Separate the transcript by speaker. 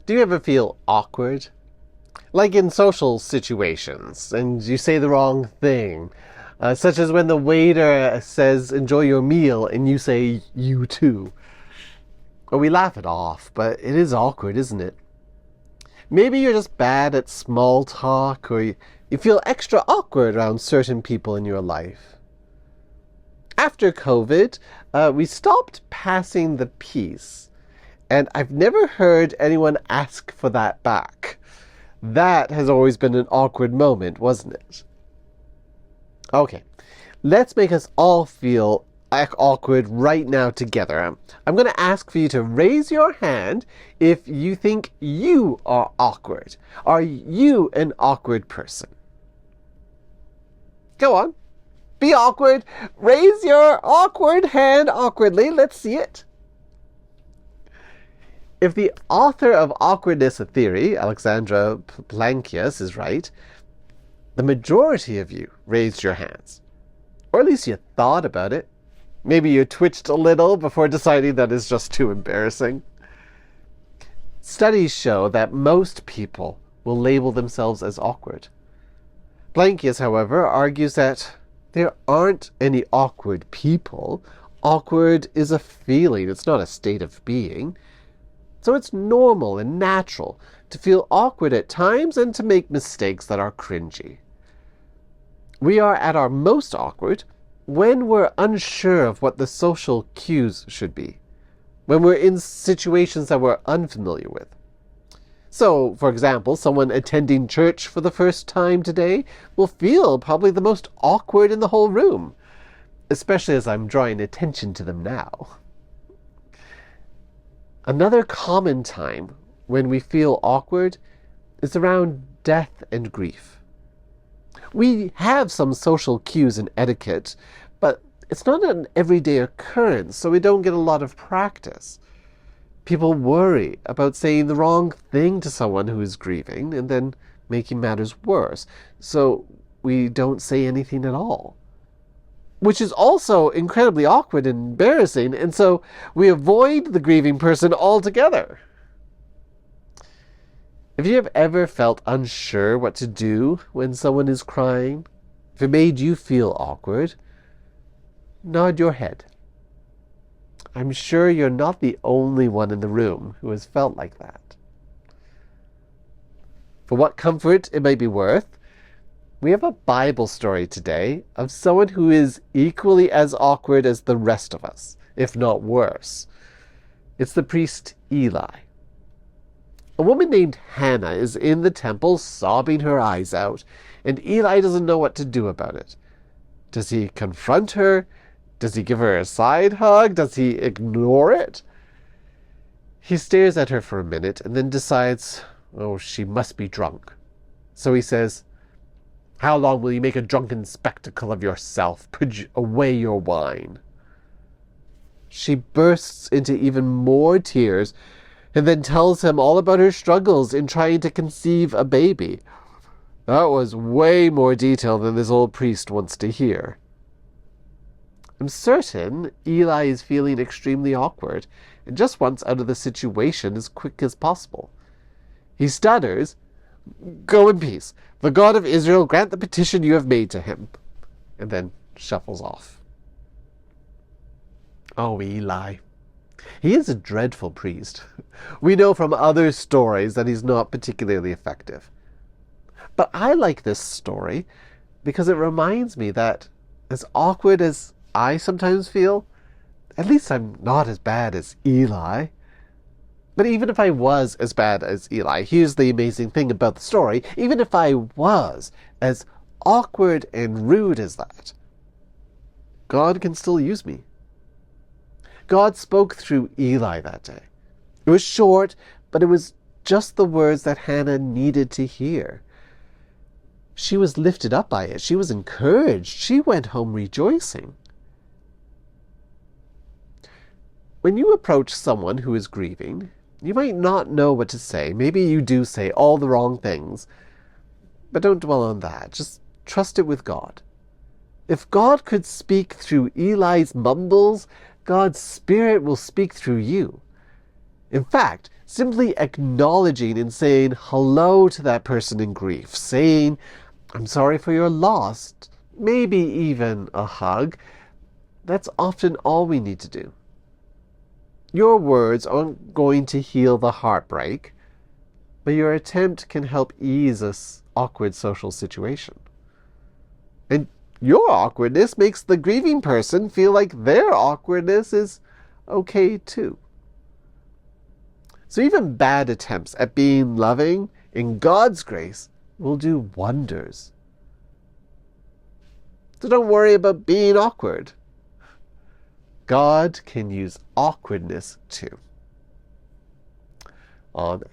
Speaker 1: Do you ever feel awkward? Like in social situations, and you say the wrong thing, such as when the waiter says, "Enjoy your meal," and you say, "You too." Or we laugh it off, but it is awkward, isn't it? Maybe you're just bad at small talk, or you feel extra awkward around certain people in your life. After COVID, we stopped passing the peace, and I've never heard anyone ask for that back. That has always been an awkward moment, wasn't it? Okay, let's make us all feel awkward right now together. I'm going to ask for you to raise your hand if you think you are awkward. Are you an awkward person? Go on. Be awkward. Raise your awkward hand awkwardly. Let's see it. If the author of Awkwardness, a Theory, Alexandra Plankius, is right, the majority of you raised your hands. Or at least you thought about it. Maybe you twitched a little before deciding that it's just too embarrassing. Studies show that most people will label themselves as awkward. Plankius, however, argues that there aren't any awkward people. Awkward is a feeling, it's not a state of being. So it's normal and natural to feel awkward at times and to make mistakes that are cringy. We are at our most awkward when we're unsure of what the social cues should be, when we're in situations that we're unfamiliar with. So, for example, someone attending church for the first time today will feel probably the most awkward in the whole room, especially as I'm drawing attention to them now. Another common time when we feel awkward is around death and grief. We have some social cues and etiquette, but it's not an everyday occurrence, so we don't get a lot of practice. People worry about saying the wrong thing to someone who is grieving and then making matters worse, so we don't say anything at all. Which is also incredibly awkward and embarrassing, and so we avoid the grieving person altogether. If you have ever felt unsure what to do when someone is crying, if it made you feel awkward, nod your head. I'm sure you're not the only one in the room who has felt like that. For what comfort it might be worth, we have a Bible story today of someone who is equally as awkward as the rest of us, if not worse. It's the priest Eli. A woman named Hannah is in the temple sobbing her eyes out, and Eli doesn't know what to do about it. Does he confront her? Does he give her a side hug? Does he ignore it? He stares at her for a minute and then decides, oh, she must be drunk. So he says, "How long will you make a drunken spectacle of yourself? Put away your wine." She bursts into even more tears and then tells him all about her struggles in trying to conceive a baby. That was way more detail than this old priest wants to hear. I'm certain Eli is feeling extremely awkward and just wants out of the situation as quick as possible. He stutters, "Go in peace. The God of Israel grant the petition you have made to him," and then shuffles off. Oh, Eli. He is a dreadful priest. We know from other stories that he's not particularly effective. But I like this story because it reminds me that as awkward as I sometimes feel, at least I'm not as bad as Eli. But even if I was as bad as Eli, here's the amazing thing about the story, even if I was as awkward and rude as that, God can still use me. God spoke through Eli that day. It was short, but it was just the words that Hannah needed to hear. She was lifted up by it. She was encouraged. She went home rejoicing. When you approach someone who is grieving, you might not know what to say. Maybe you do say all the wrong things. But don't dwell on that. Just trust it with God. If God could speak through Eli's mumbles, God's Spirit will speak through you. In fact, simply acknowledging and saying hello to that person in grief, saying, "I'm sorry for your loss," maybe even a hug, that's often all we need to do. Your words aren't going to heal the heartbreak, but your attempt can help ease this awkward social situation. And your awkwardness makes the grieving person feel like their awkwardness is okay too. So even bad attempts at being loving in God's grace will do wonders. So don't worry about being awkward. God can use awkwardness too. Amen.